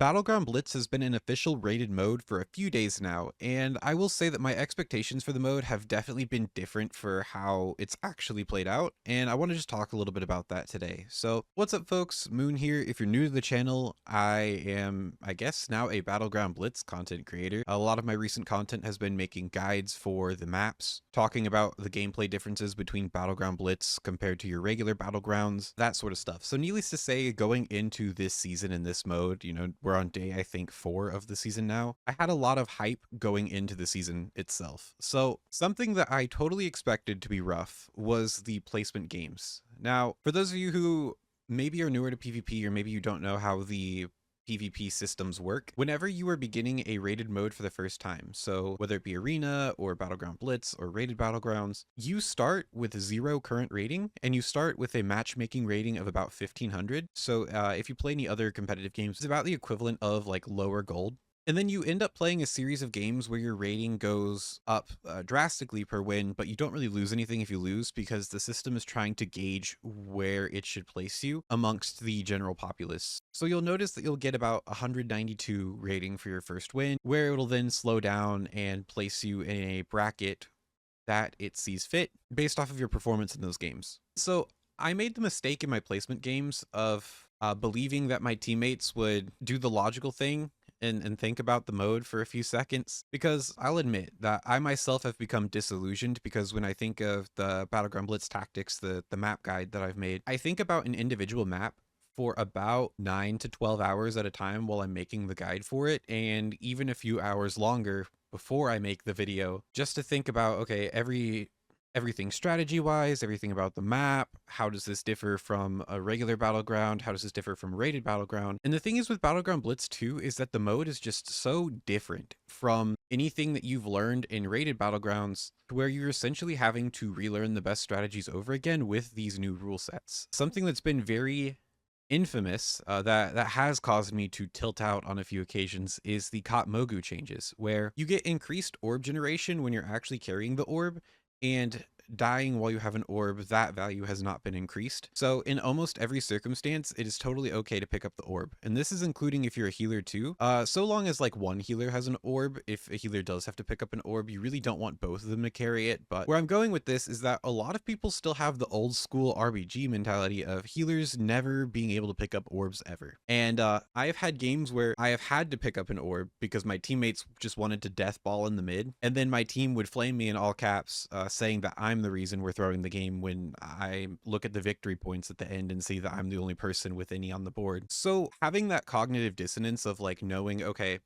Battleground Blitz has been an official rated mode for a few days now, and I will say that my expectations for the mode have definitely been different for how it's actually played out, and I want to just talk a little bit about that today. So, what's up folks, Moon here. If you're new to the channel, I am, I guess, now a Battleground Blitz content creator. A lot of my recent content has been making guides for the maps, talking about the gameplay differences between Battleground Blitz compared to your regular Battlegrounds, that sort of stuff. So needless to say, going into this season in this mode, we're on day, I think, 4 of the season now. I had a lot of hype going into the season itself. So something that I totally expected to be rough was the placement games. Now, for those of you who maybe are newer to PvP or maybe you don't know how the PvP systems work, whenever you are beginning a rated mode for the first time, so whether it be Arena or Battleground Blitz or Rated Battlegrounds, you start with 0 current rating and you start with a matchmaking rating of about 1500. So if you play any other competitive games, it's about the equivalent of like lower gold. And then you end up playing a series of games where your rating goes up drastically per win, but you don't really lose anything if you lose because the system is trying to gauge where it should place you amongst the general populace. So you'll notice that you'll get about 192 rating for your first win, where it'll then slow down and place you in a bracket that it sees fit based off of your performance in those games. So I made the mistake in my placement games of believing that my teammates would do the logical thing and think about the mode for a few seconds, because I'll admit that I myself have become disillusioned, because when I think of the Battleground Blitz tactics, the map guide that I've made, I think about an individual map for about 9 to 12 hours at a time while I'm making the guide for it, and even a few hours longer before I make the video, just to think about, okay, everything strategy-wise, everything about the map, how does this differ from a regular Battleground, how does this differ from Rated Battleground. And the thing is with Battleground Blitz 2 is that the mode is just so different from anything that you've learned in Rated Battlegrounds, to where you're essentially having to relearn the best strategies over again with these new rule sets. Something that's been very infamous that has caused me to tilt out on a few occasions is the Kot Mogu changes, where you get increased orb generation when you're actually carrying the orb, and dying while you have an orb, that value has not been increased. So in almost every circumstance, it is totally okay to pick up the orb. And this is including if you're a healer too. So long as like one healer has an orb, if a healer does have to pick up an orb, you really don't want both of them to carry it. But where I'm going with this is that a lot of people still have the old school RBG mentality of healers never being able to pick up orbs ever. And I have had games where I have had to pick up an orb because my teammates just wanted to death ball in the mid. And then my team would flame me in all caps, saying that I'm the reason we're throwing the game, when I look at the victory points at the end and see that I'm the only person with any on the board. So having that cognitive dissonance of like knowing, okay,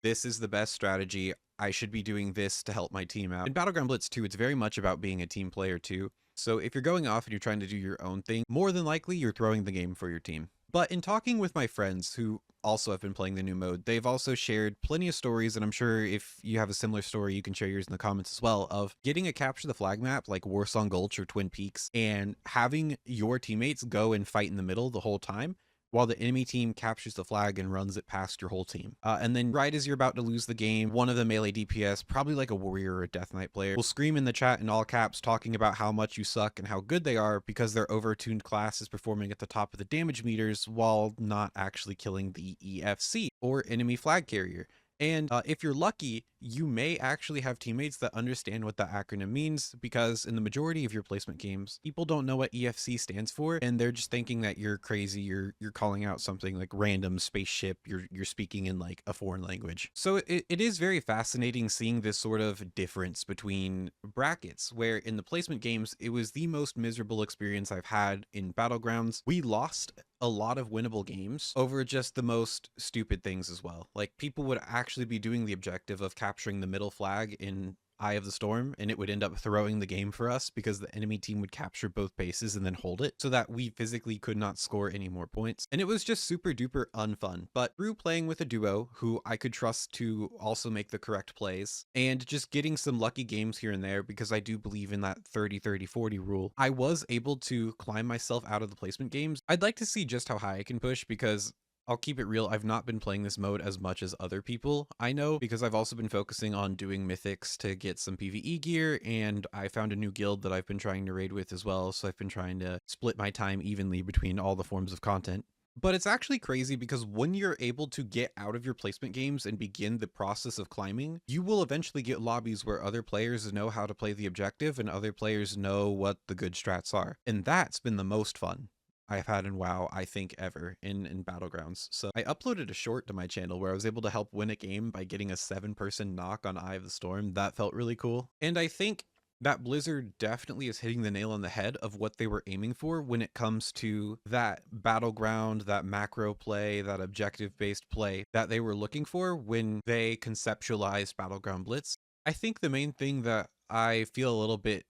this is the best strategy, I should be doing this to help my team out. In Battleground Blitz 2, it's very much about being a team player too. So if you're going off and you're trying to do your own thing, more than likely you're throwing the game for your team. But in talking with my friends who also have been playing the new mode, they've also shared plenty of stories, and I'm sure if you have a similar story, you can share yours in the comments as well, of getting a capture the flag map like Warsong Gulch or Twin Peaks and having your teammates go and fight in the middle the whole time, while the enemy team captures the flag and runs it past your whole team. And then right as you're about to lose the game, one of the melee DPS, probably like a warrior or a death knight player, will scream in the chat in all caps talking about how much you suck and how good they are because their overtuned class is performing at the top of the damage meters while not actually killing the EFC or enemy flag carrier. And if you're lucky, you may actually have teammates that understand what that acronym means, because in the majority of your placement games, people don't know what EFC stands for, and they're just thinking that you're crazy, you're calling out something like random spaceship, you're speaking in like a foreign language. So it is very fascinating seeing this sort of difference between brackets, where in the placement games, it was the most miserable experience I've had in Battlegrounds. We lost a lot of winnable games over just the most stupid things as well. Like people would actually be doing the objective of capturing the middle flag in Eye of the Storm, and it would end up throwing the game for us because the enemy team would capture both bases and then hold it, so that we physically could not score any more points. And it was just super duper unfun. But through playing with a duo who I could trust to also make the correct plays, and just getting some lucky games here and there, because I do believe in that 30-30-40 rule, I was able to climb myself out of the placement games. I'd like to see just how high I can push, because I'll keep it real, I've not been playing this mode as much as other people I know, because I've also been focusing on doing mythics to get some PvE gear, and I found a new guild that I've been trying to raid with as well, so I've been trying to split my time evenly between all the forms of content. But it's actually crazy because when you're able to get out of your placement games and begin the process of climbing, you will eventually get lobbies where other players know how to play the objective and other players know what the good strats are. And that's been the most fun I've had in WoW, I think, ever in Battlegrounds. So I uploaded a short to my channel where I was able to help win a game by getting a 7-person knock on Eye of the Storm. That felt really cool. And I think that Blizzard definitely is hitting the nail on the head of what they were aiming for when it comes to that battleground, that macro play, that objective based play that they were looking for when they conceptualized Battleground Blitz. I think the main thing that I feel a little bit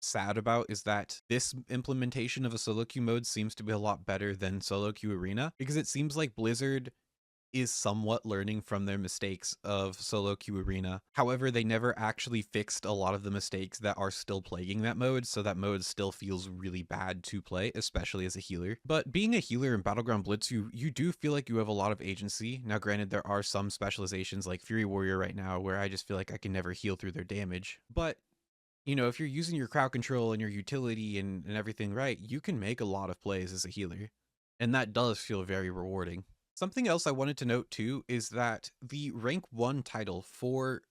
sad about is that this implementation of a solo queue mode seems to be a lot better than solo queue arena, because it seems like Blizzard is somewhat learning from their mistakes of solo queue arena. However, they never actually fixed a lot of the mistakes that are still plaguing that mode, so that mode still feels really bad to play, especially as a healer. But being a healer in Battleground Blitz, you do feel like you have a lot of agency. Now granted, there are some specializations like Fury Warrior right now where I just feel like I can never heal through their damage, but you know, if you're using your crowd control and your utility and everything right, you can make a lot of plays as a healer. And that does feel very rewarding. Something else I wanted to note too is that the rank 1 title for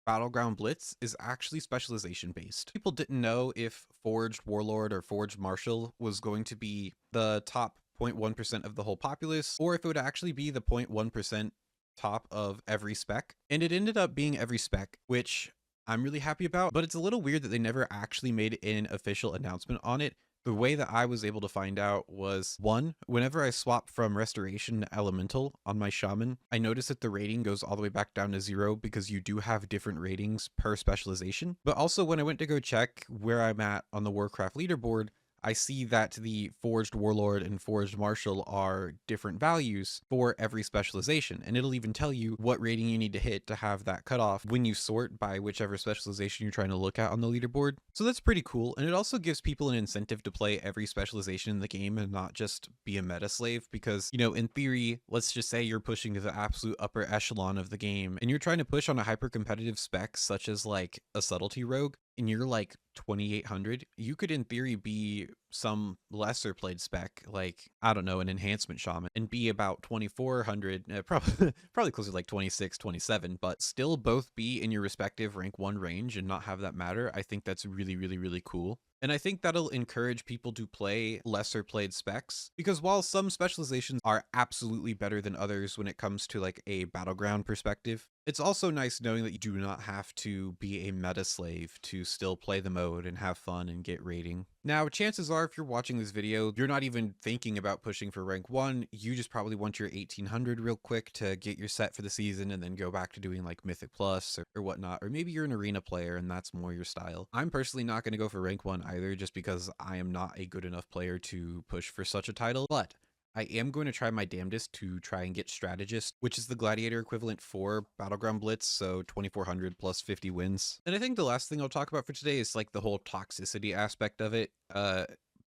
Battleground Blitz is actually specialization based. People didn't know if Forged Warlord or Forged Marshal was going to be the top 0.1% of the whole populace, or if it would actually be the 0.1% top of every spec. And it ended up being every spec, which I'm really happy about, but it's a little weird that they never actually made an official announcement on it. The way that I was able to find out was, one, whenever I swap from Restoration to Elemental on my Shaman, I noticed that the rating goes all the way back down to 0 because you do have different ratings per specialization. But also when I went to go check where I'm at on the Warcraft leaderboard, I see that the Forged Warlord and Forged Marshal are different values for every specialization, and it'll even tell you what rating you need to hit to have that cutoff when you sort by whichever specialization you're trying to look at on the leaderboard. So that's pretty cool, and it also gives people an incentive to play every specialization in the game and not just be a meta slave, because, you know, in theory, let's just say you're pushing to the absolute upper echelon of the game, and you're trying to push on a hyper-competitive spec such as like a Subtlety Rogue, and you're like 2800, you could in theory be some lesser played spec, like, I don't know, an enhancement shaman, and be about 2400, probably closer to like 26, 27, but still both be in your respective rank 1 range and not have that matter. I think that's really, really, really cool. And I think that'll encourage people to play lesser played specs, because while some specializations are absolutely better than others when it comes to like a battleground perspective, it's also nice knowing that you do not have to be a meta slave to still play the mode and have fun and get rating. Now, chances are if you're watching this video, you're not even thinking about pushing for rank 1, you just probably want your 1800 real quick to get your set for the season and then go back to doing like Mythic Plus or whatnot, or maybe you're an arena player and that's more your style. I'm personally not going to go for rank 1 either, just because I am not a good enough player to push for such a title, but I am going to try my damnedest to try and get Strategist, which is the Gladiator equivalent for Battleground Blitz, so 2400 plus 50 wins. And I think the last thing I'll talk about for today is like the whole toxicity aspect of it.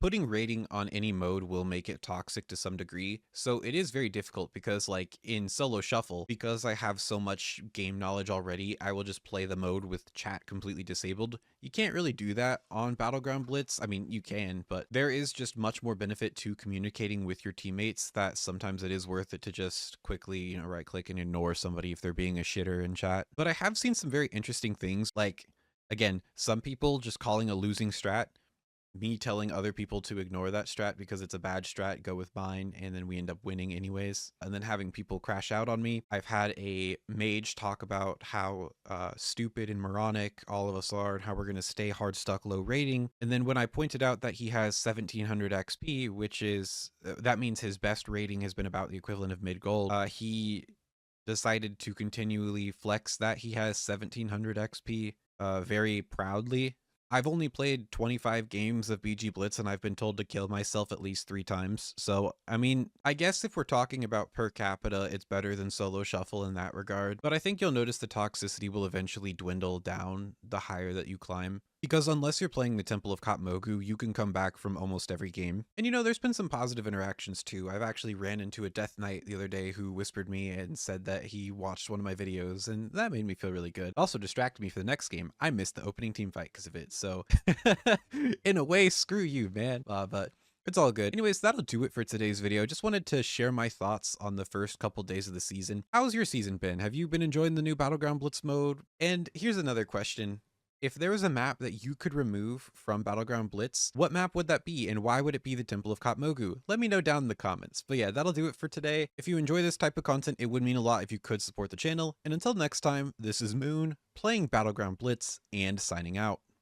Putting rating on any mode will make it toxic to some degree, so it is very difficult because like in solo shuffle, because I have so much game knowledge already, I will just play the mode with chat completely disabled. You can't really do that on Battleground Blitz. I mean, you can, but there is just much more benefit to communicating with your teammates that sometimes it is worth it to just quickly, you know, right click and ignore somebody if they're being a shitter in chat. But I have seen some very interesting things, like, again, some people just calling a losing strat, me telling other people to ignore that strat because it's a bad strat, go with mine, and then we end up winning anyways, and then having people crash out on me. I've had a mage talk about how stupid and moronic all of us are and how we're going to stay hard stuck low rating, and then when I pointed out that he has 1700 XP, which is, that means his best rating has been about the equivalent of mid gold, he decided to continually flex that he has 1700 XP very proudly. I've only played 25 games of BG Blitz and I've been told to kill myself at least 3 times. So, I mean, I guess if we're talking about per capita, it's better than solo shuffle in that regard. But I think you'll notice the toxicity will eventually dwindle down the higher that you climb. Because unless you're playing the Temple of Katmogu, you can come back from almost every game. And you know, there's been some positive interactions too. I've actually ran into a Death Knight the other day who whispered me and said that he watched one of my videos, and that made me feel really good. Also distracted me for the next game. I missed the opening team fight because of it, so in a way, screw you, man. But It's all good. Anyways, that'll do it for today's video. Just wanted to share my thoughts on the first couple days of the season. How's your season been? Have you been enjoying the new Battleground Blitz mode? And here's another question. If there was a map that you could remove from Battleground Blitz, what map would that be, and why would it be the Temple of Katmogu? Let me know down in the comments. But yeah, that'll do it for today. If you enjoy this type of content, it would mean a lot if you could support the channel. And until next time, this is Moon, playing Battleground Blitz, and signing out.